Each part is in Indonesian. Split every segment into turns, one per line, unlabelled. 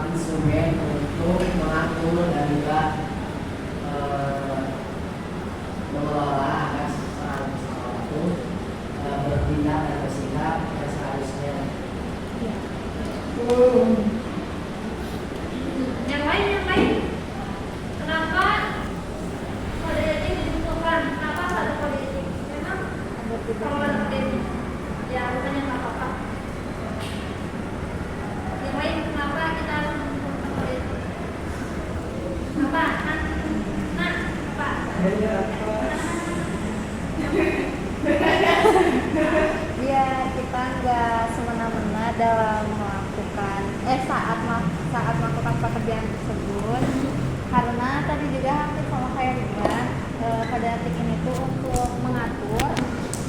instrumen untuk mengatur dan juga mengelola agar seseorang itu bertindak dan bersikap yang seharusnya.
Yang lain, kenapa kode etik dibutuhkan? Kenapa ada kode etik? Memang kalau ada kode etik, ya bukannya nggak apa-apa. Yang lain, kenapa kita harus membutuhkan kode etik? Apa? Nah, apa?
Biar kita nggak semena-mena dalam melakukan saat melakukan pekerjaan tersebut, karena tadi juga hampir sama kayak Ridwan, kode etik ini tuh untuk mengatur,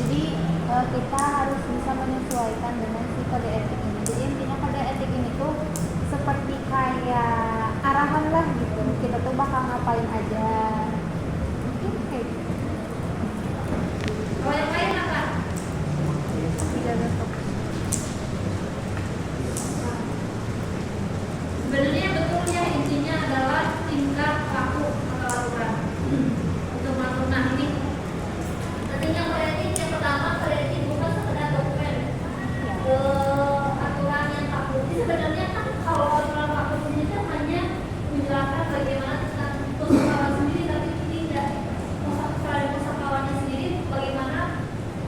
jadi kita harus bisa menyesuaikan dengan si kode etik ini. Jadi intinya kode etik ini tuh seperti kayak arahan lah gitu, kita tuh bakal ngapain aja, mungkin kayak gitu.
Kalau yang lain apa?
Tidak ada fokus.
Sebenarnya betulnya intinya adalah tingkah laku atau aturan untuk mengatur. Nah ini pentingnya kode etik. Yang pertama, kode etik bukan sekedar dokumen aturan yang tak bukti. Sebenarnya kan kalau aturan tak bukti itu hanya menjelaskan bagaimana tentang pusakawan sendiri, tapi tidak selain pusakawannya sendiri, bagaimana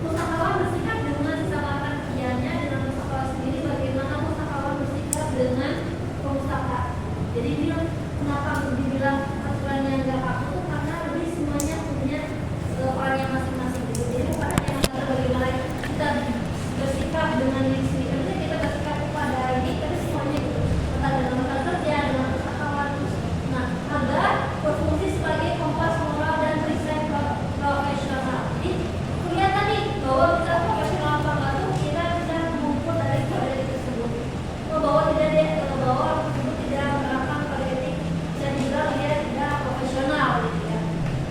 pusakawan bersikap dengan sesama kerjanya, dengan pusakawan sendiri, bagaimana pusakawan bersikap dengan pustaka. Jadi dia kenapa dibilang aturannya nggak kaku, karena lebih semuanya punya perannya masing-masing. Jadi bukan hanya mengatur bagaimana kita bersikap dengan diri sendiri, tapi kita bersikap kepada ini, tapi semuanya itu entah dalam masalah kerja, dengan pustakawan. Nah, agar berfungsi sebagai kompas moral dan perisai profesional. Jadi kelihatan nih bahwa kita profesional apa enggak tuh kita bisa mengukur dari kode etik tersebut. Bahwa orang tersebut tidak menerapkan kode etik, bisa dibilang dia tidak profesional gitu ya.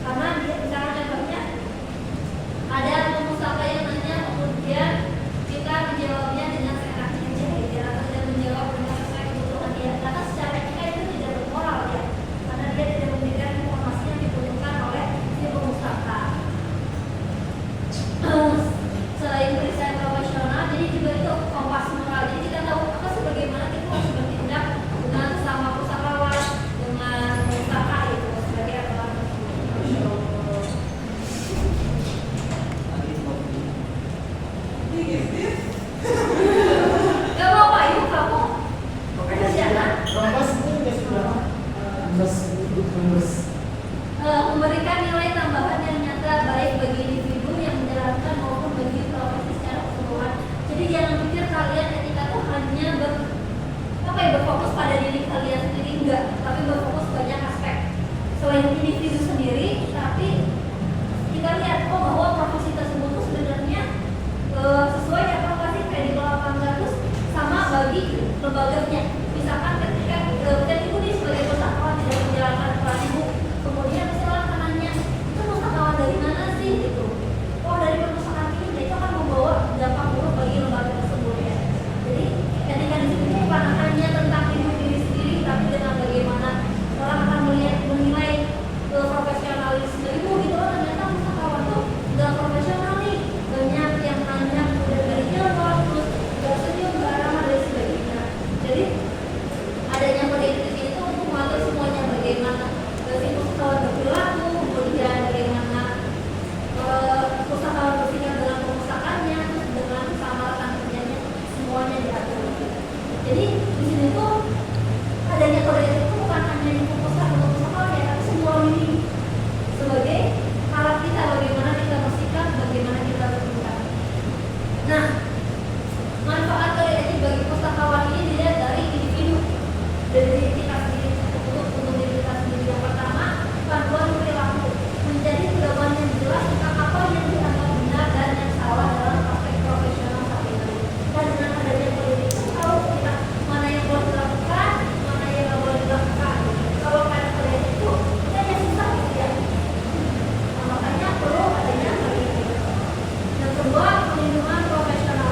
Karena dia misalnya contohnya ada pengusaha yang nanya, kemudian kita menjawabnya dengan seenaknya aja gitu ya, atau tidak menjawab dengan sesuai kebutuhan dia. Karena secara etika itu tidak bermoral ya, karena dia tidak memberikan informasi yang dibutuhkan oleh si pengusaha. Selain perisai profesional, jadi juga itu kompas moral. Jadi kita tahu apa sih bagaimana kita harus bertindak dengan sesama pusakawan, dengan pengusaha itu sebagai aturan tersebut. Gak mau payung kamu? Kerjaan
Kompos itu juga sudah
memberikan nilai tambahan yang nyata baik bagi individu yang menjalankan maupun bagi profesi secara keseluruhan. Jadi jangan pikir kalian etika itu hanya berfokus pada diri kalian sendiri, enggak, tapi berfokus banyak aspek. Selain individu sendiri, tapi kita lihat bahwa profesi tersebut tuh sebenarnya sesuai Nah, manfaat kode etik bagi pustakawan ini dilihat dari individu, dari diri kita sendiri, untuk diri kita sendiri. Yang pertama, panduan perilaku, menjadi pedoman yang jelas tentang apa yang dianggap benar dan yang salah dalam praktek profesional sehari-hari. Dan dengan adanya kode etik tahu kita mana yang boleh dilakukan, mana yang nggak boleh dilakukan. Kalau ada kode etik itu, kita yang susah gitu ya. Nah, makanya perlu adanya kode etik. Yang kedua, perlindungan profesional.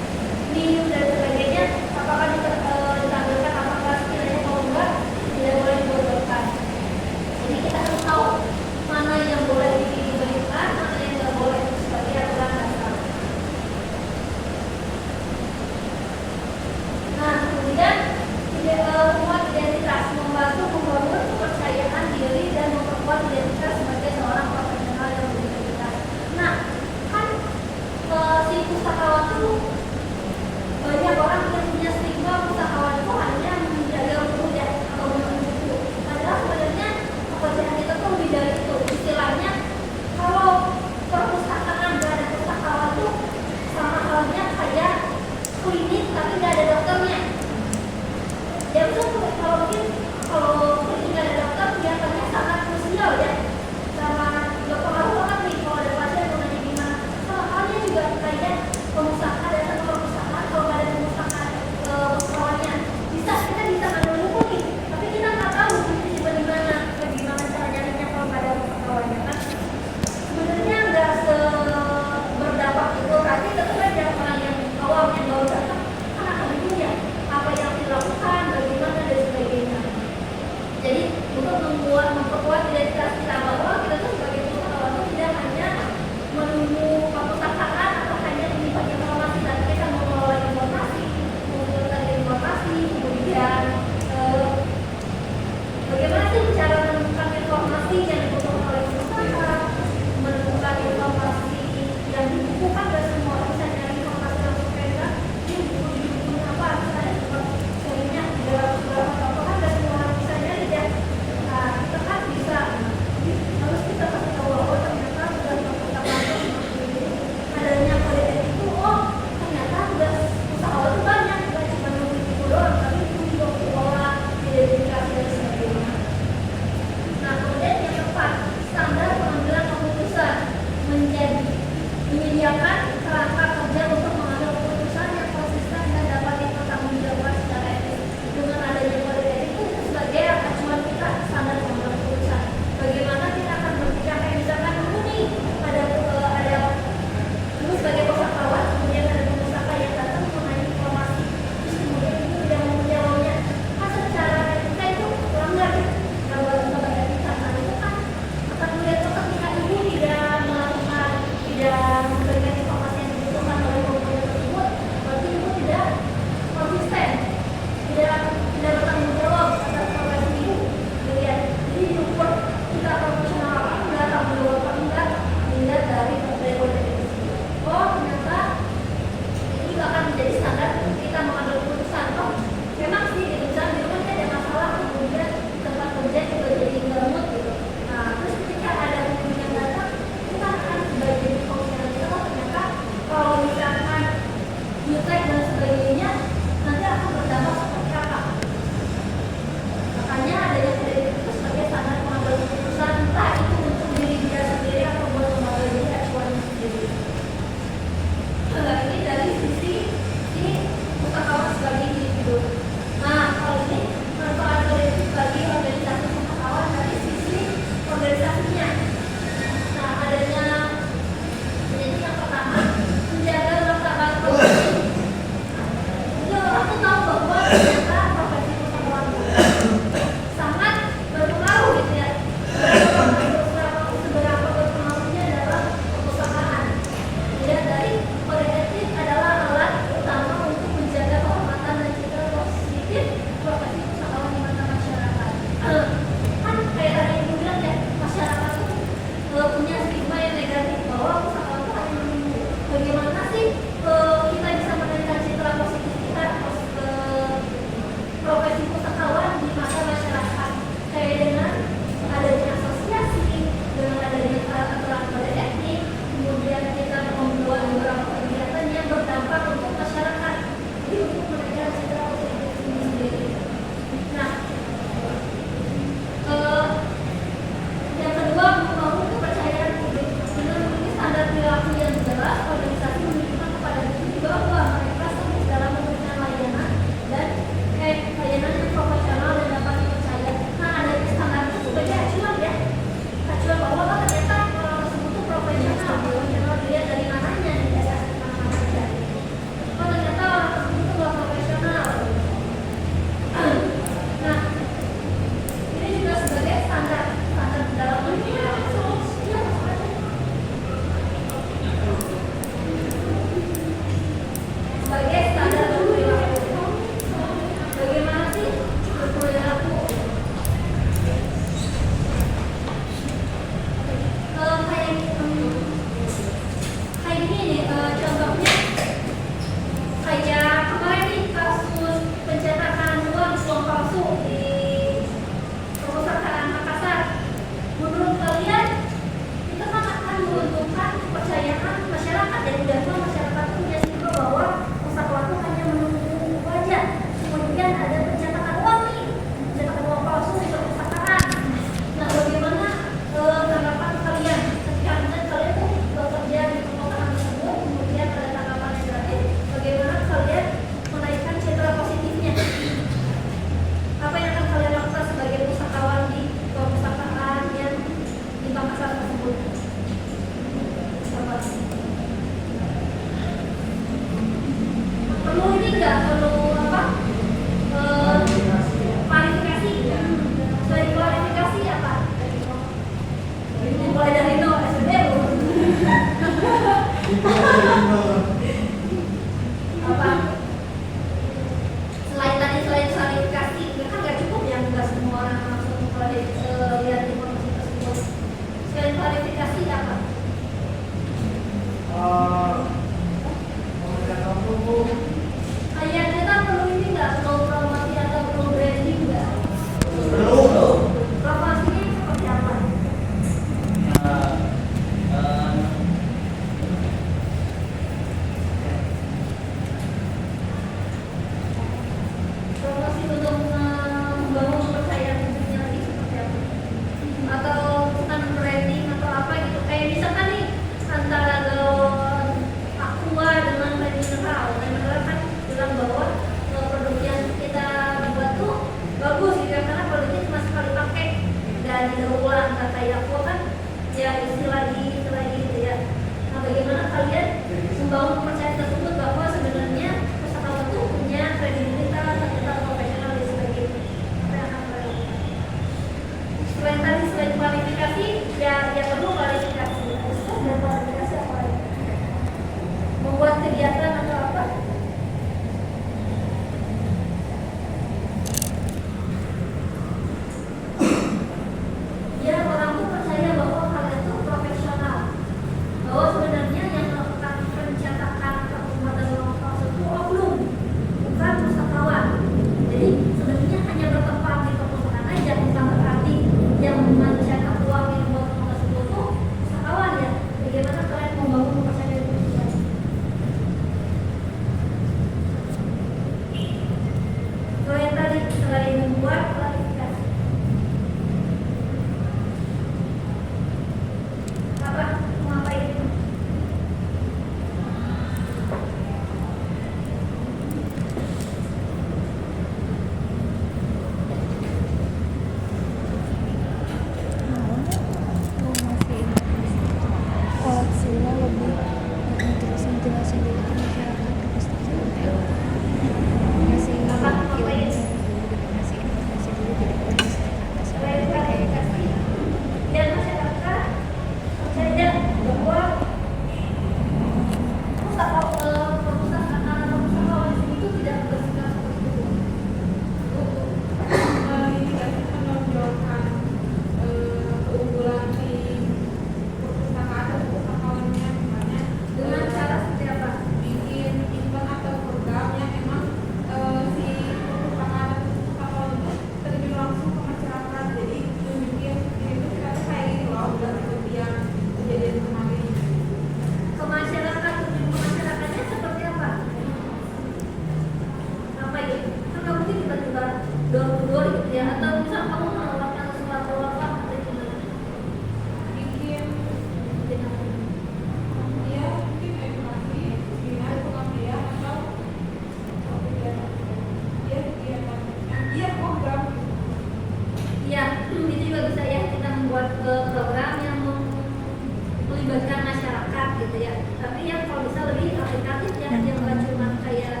gitu ya. Tapi yang kalau bisa lebih aplikatif ya, yang nggak cuma kayak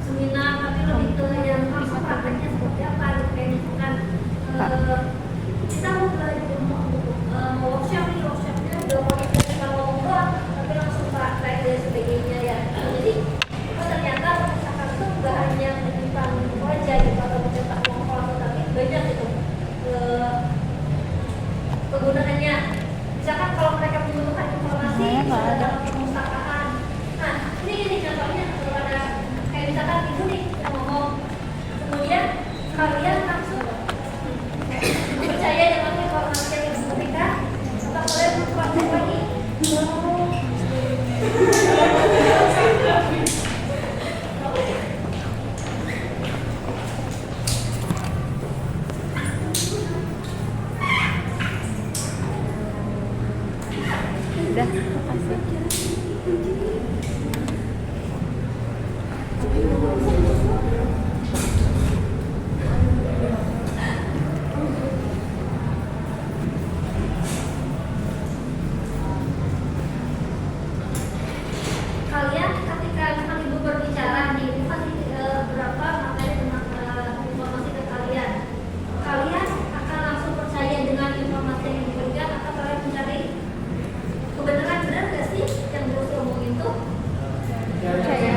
seminar, tapi lebih ke yang langsung prakteknya seperti apa gitu. Kayak misalkan kita mau belajar mau workshop nih, workshopnya udah mau kalau ngomong tapi langsung praktek dan sebagainya ya. Jadi ternyata misalkan itu nggak hanya tentang aja gitu atau mencetak uang palsu, tapi banyak gitu kegunaannya. Misalkan kalau mereka membutuhkan informasi dalam perpustakaan. Nah, ini contohnya kalau ada kayak misalkan ibu nih yang ngomong, kemudian kalian langsung percaya dengan informasi yang ibu berikan, atau kalian mempraktek lagi.
Udah, makasih.
Kalian ketika misalkan ibu berbicara nih, ibu kasih berapa materi tentang informasi ke kalian, kalian akan langsung percaya dengan informasi yang diberikan atau kalian mencari kebenaran, benar nggak sih yang terus ngomongin tuh?
Percaya.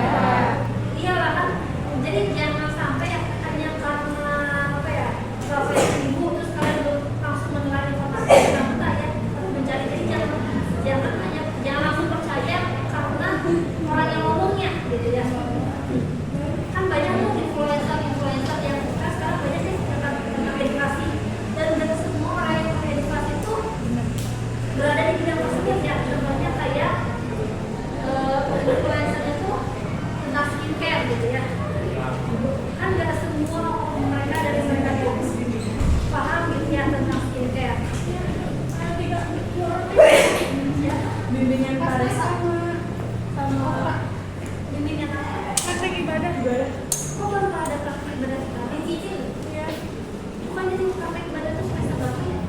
Iya lah kan. Jadi jangan sampai hanya karena apa ya, profesi ibu terus kalian langsung menelan informasi yang mentah ya, tapi mencari. Jadi jangan langsung percaya karena orang yang ngomongnya gitu ya. Kan banyak tuh influencer yang sekarang banyak sih tentang edukasi, dan semua orang yang edukasi itu berada di bidang tersebut ya. Contohnya kayak influencer itu tentang skincare gitu ya. Kan gak semua mereka dari mereka yang paham gitu ya tentang skincare.
Bimbingan pada sama
Bimbingan apa?
praktek ibadah.
Kok baru ada praktek ibadah sekali? Dicicil?
Iya.
Bukan jadi praktek ibadah itu semester berapa ya?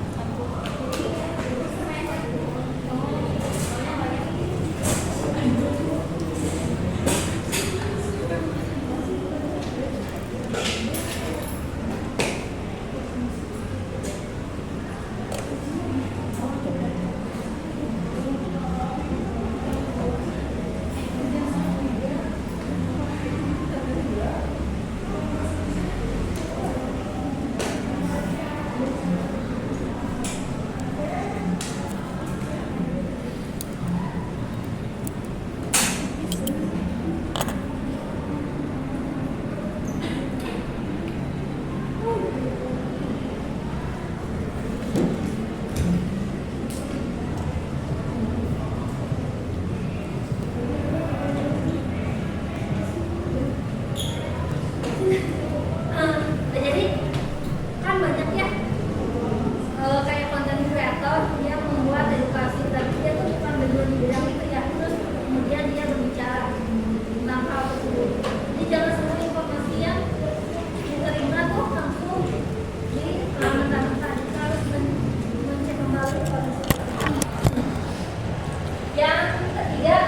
Jadi kan banyak ya kayak konten kreator dia membuat edukasi, tapi dia tuh bukan benar di bidang itu ya, terus kemudian dia berbicara tentang hal tersebut. Jadi jangan semua informasi yang diterima tuh langsung mentah-mentah. Kita harus mencek kembali kondisi. Yang ketiga,